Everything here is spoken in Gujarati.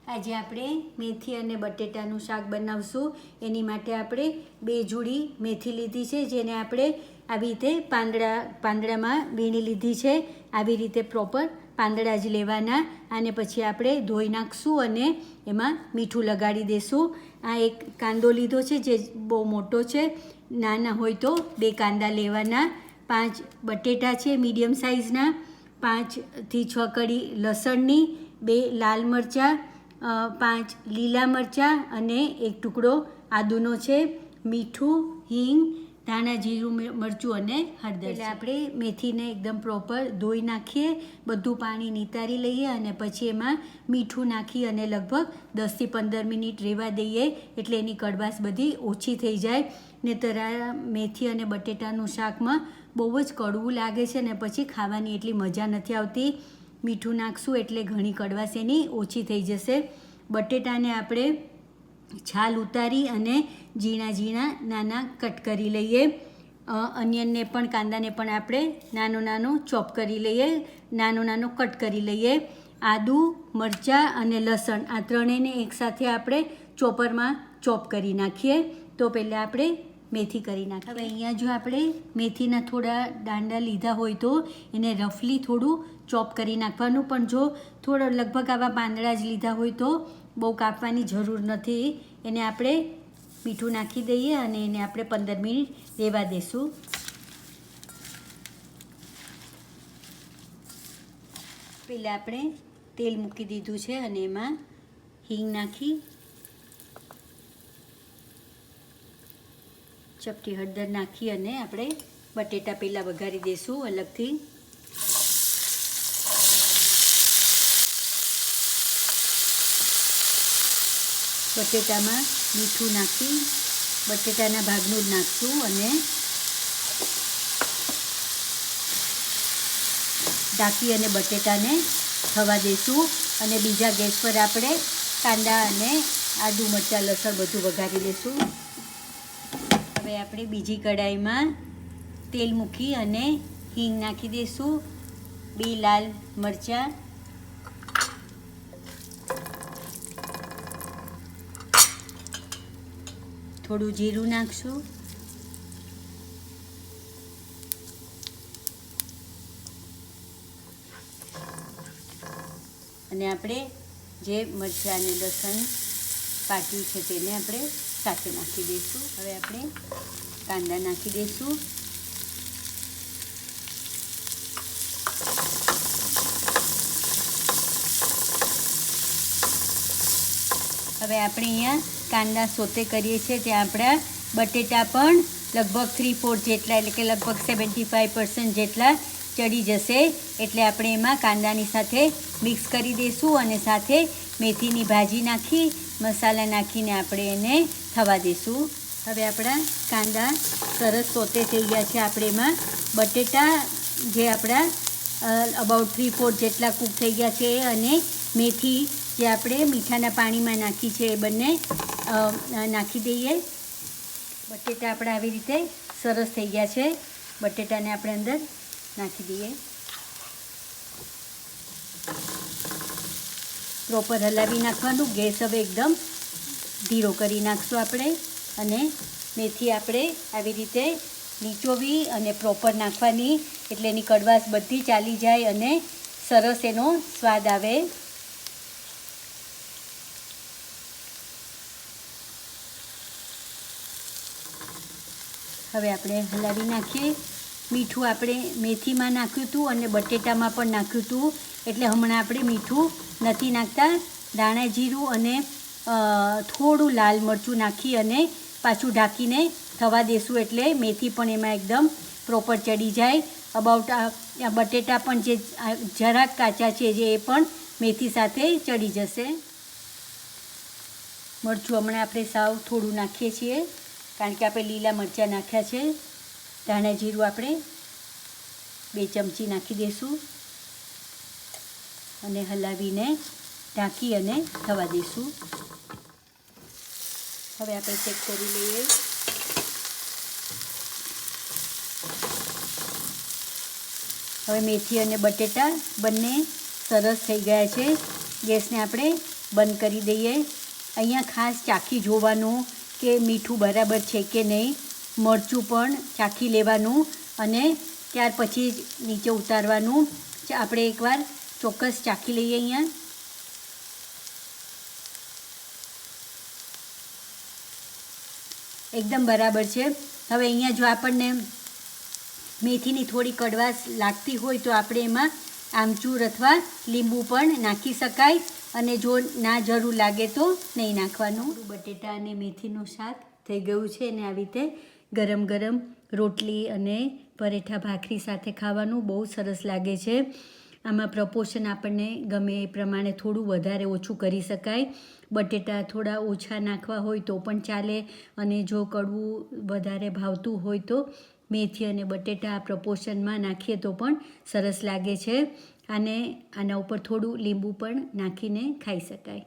આજે આપણે મેથી અને બટેટાનું શાક બનાવશું. એની માટે આપણે 2 જોડી મેથી લીધી છે, જેને આપણે આવી રીતે પાંદડામાં વીણી લીધી છે. આવી રીતે પ્રોપર પાંદડા જ લેવાના અને પછી આપણે ધોઈ નાખશું અને એમાં મીઠું લગાડી દઈશું. આ એક કાંદો લીધો છે જે બહુ મોટો છે. નાના હોય તો 2 કાંદા લેવાના. 5 બટેટા છે મીડિયમ સાઇઝના. 5 થી 6 કળી લસણની. 2 લાલ મરચાં, 5 લીલા મરચાં અને 1 ટુકડો આદુનો છે. મીઠું, હિંગ, ધાણા જીરું મરચું અને હળદર. એટલે આપણે મેથીને એકદમ પ્રોપર ધોઈ નાખીએ, બધું પાણી નિતારી લઈએ અને પછી એમાં મીઠું નાખી અને લગભગ 10 થી 15 મિનિટ રહેવા દઈએ, એટલે એની કડવાશ બધી ઓછી થઈ જાય. નહીંતર આ મેથી અને બટેટાનું શાકમાં બહુ જ કડવું લાગે છે અને પછી ખાવાની એટલી મજા નથી આવતી. મીઠું નાખશું એટલે ઘણી કડવાશ એની ઓછી થઈ જશે. બટેટાને આપણે છાલ ઉતારી અને ઝીણા નાના કટ કરી લઈએ. અનિયનને પણ, કાંદાને પણ આપણે નાનો ચોપ કરી લઈએ, નાનો કટ કરી લઈએ. આદુ, મરચાં અને લસણ આ ત્રણેયને એકસાથે આપણે ચોપરમાં ચોપ કરી નાખીએ. તો પહેલાં આપણે મેથી કરી નાખીએ. હવે અહીંયા જો આપણે મેથીના થોડા દાંડા લીધા હોય તો એને રફલી થોડું ચોપ કરી નાખવાનું, પણ જો થોડો લગભગ આવા પાંદડા જ લીધા હોય તો બહુ કાપવાની જરૂર નથી. એને આપણે મીઠું નાખી દઈએ અને એને આપણે 15 મિનિટ રહેવા દઈશું. પહેલાં આપણે તેલ મૂકી દીધું છે અને એમાં હિંગ નાખી, ચપટી હળદર નાખી અને આપણે બટેટા પહેલાં વઘારી દઈશું અલગથી. બટેટામાં મીઠું નાખી બટેટાના ભાગનું જ નાખશું અને ઢાંકી અને બટેટાને થવા દઈશું. અને બીજા ગેસ પર આપણે કાંદા અને આદુ, મરચાં, લસણ બધું વઘારી દઈશું. હવે આપણે બીજી કઢાઈમાં તેલ મૂકી અને હિંગ નાખી દઈશું. 2 લાલ મરચાં, થોડું જીરું નાખશું અને આપણે જે મરચાં અને લસણ કાઢ્યું છે તેને આપણે સાથે નાખી દઈશું. હવે આપણે કાંદા નાખી દઈશું. હવે આપણે અહીંયા કાંદા સોતે કરીએ છીએ ત્યાં આપણા બટેટા પણ લગભગ 3/4 જેટલા, એટલે કે લગભગ 75% જેટલા ચડી જશે. એટલે આપણે એમાં કાંદાની સાથે મિક્સ કરી દઈશું અને સાથે મેથીની ભાજી નાખી, મસાલા નાખીને આપણે એને થવા દઈશું. હવે આપણા કાંદા સરસ સોતે થઈ ગયા છે. આપણે એમાં બટેટા જે આપણા અબાઉટ 3/4 જેટલા કૂક થઈ ગયા છે અને મેથી જે આપણે મીઠાના પાણીમાં નાખી છે એ બંને નાખી દઈએ. બટેટા આપણા આવી રીતે સરસ થઈ ગયા છે. બટેટાને આપણે અંદર નાખી દઈએ. પ્રોપર હલાવી નાખવાનું. ગેસ હવે એકદમ ધીરો કરી નાખશું આપણે. અને મેથી આપણે આવી રીતે નીચોવી અને પ્રોપર નાખવાની, એટલે એની કડવાશ બધી ચાલી જાય અને સરસ એનો સ્વાદ આવે. હવે આપણે હલાવી નાખીએ. મીઠું આપણે મેથીમાં નાખ્યું હતું અને બટેટામાં પણ નાખ્યું હતું, એટલે હમણાં આપણે મીઠું નથી નાખતા. ધાણા જીરું અને થોડું લાલ મરચું નાખી અને પાછું ઢાંકીને થવા દેશું, એટલે મેથી પણ એમાં એકદમ પ્રોપર ચડી જાય. અબાઉટ બટેટા પણ જે જરાક કાચા છે જે એ પણ મેથી સાથે ચડી જશે. મરચું હમણાં આપણે સાવ થોડું નાખીએ છીએ કારણ કે આપણે લીલા મરચાં નાખ્યા છે. ધાણા જીરું આપણે 2 ચમચી નાખી દઈશું અને હલાવીને ઢાંકી અને થવા દઈશું. હવે આપણે ચેક કરી લઈએ. હવે મેથી અને બટેટા બંને સરસ થઈ ગયા છે. ગેસને આપણે બંધ કરી દઈએ. અહીંયા ખાસ ચાખી જોવાનું કે મીઠું બરાબર છે કે નહીં. મરચું પણ ચાખી લેવાનું અને ત્યાર પછી જ નીચે ઉતારવાનું. આપણે એકવાર ચોક્કસ ચાખી લઈએ. અહીંયા એકદમ બરાબર છે. હવે અહીંયા જો આપણને મેથીની થોડી કડવાશ લાગતી હોય તો આપણે એમાં આમચૂર અથવા લીંબુ પણ નાખી શકાય અને જો ના જરૂર લાગે તો નહીં નાખવાનું. બટેટા અને મેથીનું શાક થઈ ગયું છે અને આવી રીતે ગરમ ગરમ રોટલી અને પરેઠા ભાખરી સાથે ખાવાનું બહુ સરસ લાગે છે. આમાં પ્રપોર્શન આપણને ગમે એ પ્રમાણે થોડું વધારે ઓછું કરી શકાય. બટેટા થોડા ઓછા નાખવા હોય તો પણ ચાલે અને જો કડવું વધારે ભાવતું હોય તો મેથી અને બટેટા આ પ્રપોર્શનમાં નાખીએ તો પણ સરસ લાગે છે. આના ઉપર થોડું લીંબુ પણ નાખીને ખાઈ શકાય.